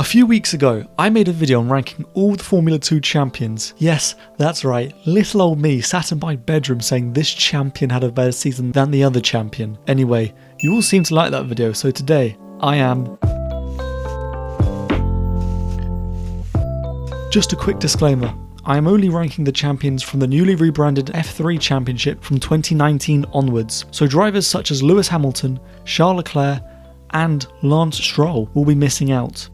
A few weeks ago, I made a video on ranking all the Formula 2 champions. Yes, that's right, little old me sat in my bedroom saying this champion had a better season than the other champion. Anyway, you all seem to like that video, so today, I am... Just a quick disclaimer, I am only ranking the champions from the newly rebranded F3 Championship from 2019 onwards, so drivers such as Lewis Hamilton, Charles Leclerc, and Lance Stroll will be missing out.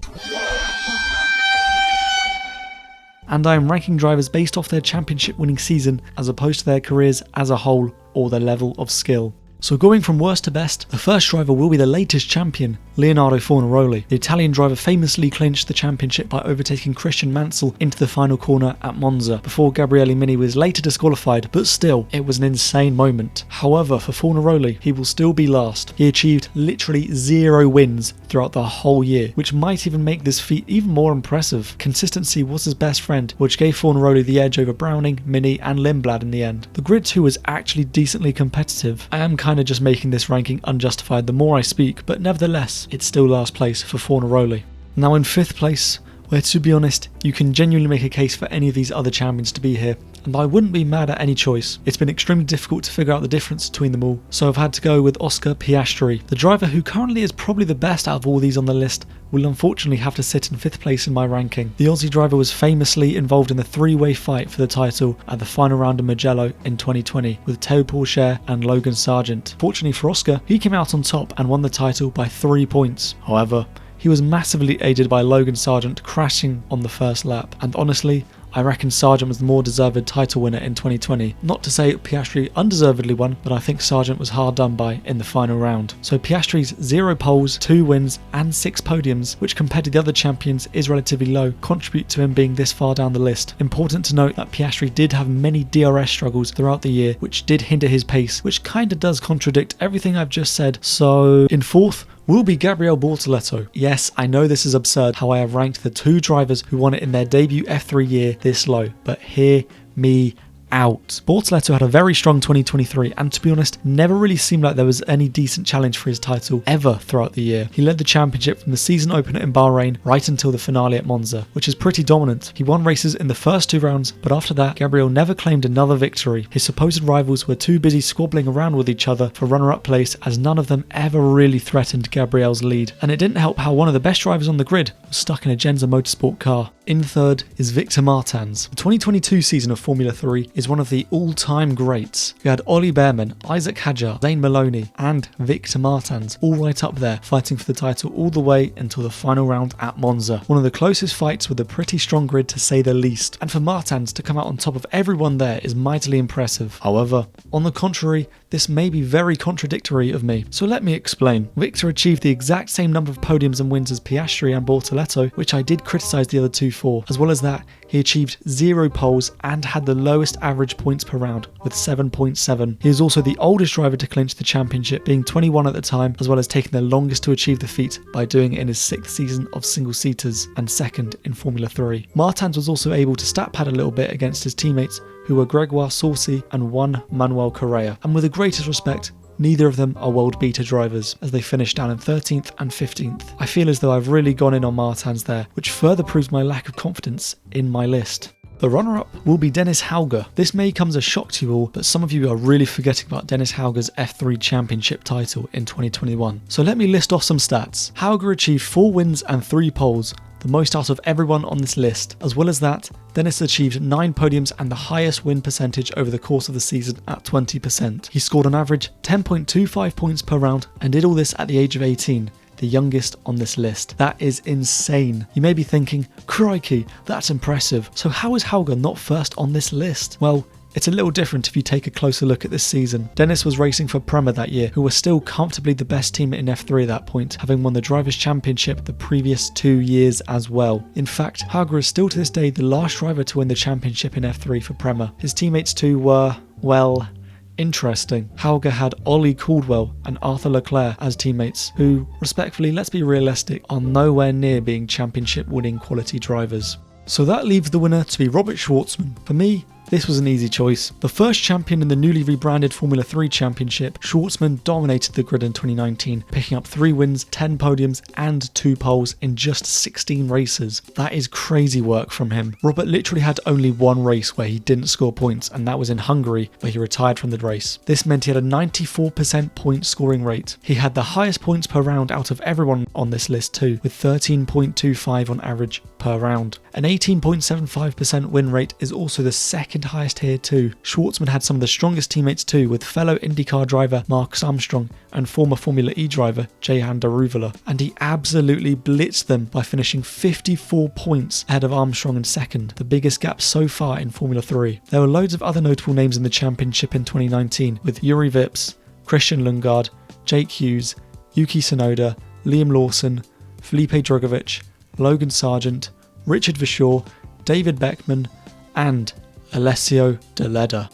And I am ranking drivers based off their championship winning season as opposed to their careers as a whole or their level of skill. So going from worst to best, the first driver will be the latest champion, Leonardo Fornaroli. The Italian driver famously clinched the championship by overtaking Christian Mansell into the final corner at Monza, before Gabriele Mini was later disqualified, but still, it was an insane moment. However, for Fornaroli, he will still be last. He achieved literally 0 wins throughout the whole year, which might even make this feat even more impressive. Consistency was his best friend, which gave Fornaroli the edge over Browning, Mini and Lindblad in the end. The Grid 2 was actually decently competitive. I am kind of just making this ranking unjustified the more I speak, but nevertheless, it's still last place for Fornaroli. Now in 5th place, where to be honest, you can genuinely make a case for any of these other champions to be here, and I wouldn't be mad at any choice. It's been extremely difficult to figure out the difference between them all, so I've had to go with Oscar Piastri. The driver who currently is probably the best out of all these on the list will unfortunately have to sit in 5th place in my ranking. The Aussie driver was famously involved in the 3-way fight for the title at the final round of Mugello in 2020 with Théo Pourchaire and Logan Sargent. Fortunately for Oscar, he came out on top and won the title by 3 points. However, he was massively aided by Logan Sargent crashing on the first lap, and honestly, I reckon Sargent was the more deserved title winner in 2020. Not to say Piastri undeservedly won, but I think Sargent was hard done by in the final round. So Piastri's 0 poles, 2 wins and 6 podiums, which compared to the other champions is relatively low, contribute to him being this far down the list. Important to note that Piastri did have many DRS struggles throughout the year, which did hinder his pace, which kinda does contradict everything I've just said. So in 4th, will be Gabriele Bortoleto. Yes, I know this is absurd how I have ranked the 2 drivers who won it in their debut F3 year this low, but hear me out. Bortoleto had a very strong 2023 and to be honest never really seemed like there was any decent challenge for his title ever throughout the year. He led the championship from the season opener in Bahrain right until the finale at Monza, which is pretty dominant. He won races in the first 2 rounds, but after that Gabriele never claimed another victory. His supposed rivals were too busy squabbling around with each other for runner-up place, as none of them ever really threatened Gabriele's lead, and it didn't help how one of the best drivers on the grid was stuck in a Genza Motorsport car. In 3rd is Victor Martins. The 2022 season of Formula 3 is one of the all-time greats. You had Ollie Behrman, Isaac Hadjar, Zane Maloney and Victor Martins all right up there fighting for the title all the way until the final round at Monza. One of the closest fights with a pretty strong grid to say the least, and for Martins to come out on top of everyone there is mightily impressive. However, on the contrary, this may be very contradictory of me, so let me explain. Victor achieved the exact same number of podiums and wins as Piastri and Bortoleto, which I did criticise the other 2 for. As well as that, he achieved 0 poles and had the lowest average points per round with 7.7. He is also the oldest driver to clinch the championship, being 21 at the time, as well as taking the longest to achieve the feat by doing it in his 6th season of single-seaters and 2nd in Formula 3. Martins was also able to stat pad a little bit against his teammates, who were Gregoire Saucy and Juan Manuel Correa, and with the greatest respect, neither of them are world beater drivers, as they finished down in 13th and 15th. I feel as though I've really gone in on Martins there, which further proves my lack of confidence in my list. The runner-up will be Dennis Hauger. This may come as a shock to you all, but some of you are really forgetting about Dennis Hauger's F3 Championship title in 2021. So let me list off some stats. Hauger achieved 4 wins and 3 poles, the most out of everyone on this list. As well as that, Dennis achieved 9 podiums and the highest win percentage over the course of the season at 20%. He scored on average 10.25 points per round and did all this at the age of 18. The youngest on this list. That is insane. You may be thinking, crikey, that's impressive. So how is Hauger not first on this list? Well, it's a little different if you take a closer look at this season. Dennis was racing for Prema that year, who was still comfortably the best team in F3 at that point, having won the Drivers' Championship the previous 2 years as well. In fact, Hauger is still to this day the last driver to win the championship in F3 for Prema. His teammates too were, well, interesting. Hauger had Ollie Caldwell and Arthur Leclerc as teammates, who, respectfully, let's be realistic, are nowhere near being championship winning quality drivers. So that leaves the winner to be Robert Schwartzman. For me, This was an easy choice. The first champion in the newly rebranded Formula 3 Championship, Schwartzman dominated the grid in 2019, picking up 3 wins, 10 podiums and 2 poles in just 16 races. That is crazy work from him. Robert literally had only one race where he didn't score points, and that was in Hungary, where he retired from the race. This meant he had a 94% point scoring rate. He had the highest points per round out of everyone on this list too, with 13.25 on average per round. An 18.75% win rate is also the second highest here too. Schwartzman had some of the strongest teammates too, with fellow IndyCar driver Marcus Armstrong and former Formula E driver Jehan Daruvala, and he absolutely blitzed them by finishing 54 points ahead of Armstrong in second, the biggest gap so far in Formula 3. There were loads of other notable names in the championship in 2019, with Yuri Vips, Christian Lundgaard, Jake Hughes, Yuki Tsunoda, Liam Lawson, Felipe Drugovich, Logan Sargent, Richard Verschoor, David Beckman, and Alessio De Leda.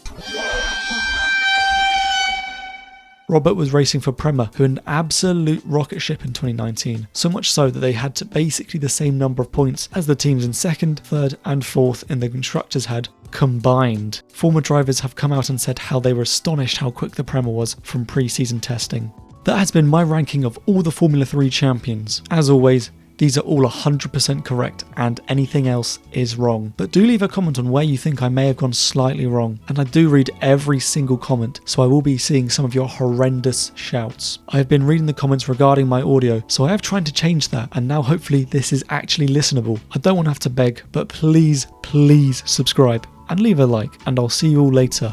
Robert was racing for Prema, who had an absolute rocket ship in 2019, so much so that they had basically the same number of points as the teams in 2nd, 3rd and 4th in the constructors had combined. Former drivers have come out and said how they were astonished how quick the Prema was from pre-season testing. That has been my ranking of all the Formula 3 champions. As always, these are all 100% correct and anything else is wrong. But do leave a comment on where you think I may have gone slightly wrong. And I do read every single comment, so I will be seeing some of your horrendous shouts. I have been reading the comments regarding my audio, so I have tried to change that, and now hopefully this is actually listenable. I don't want to have to beg, but please subscribe and leave a like, and I'll see you all later.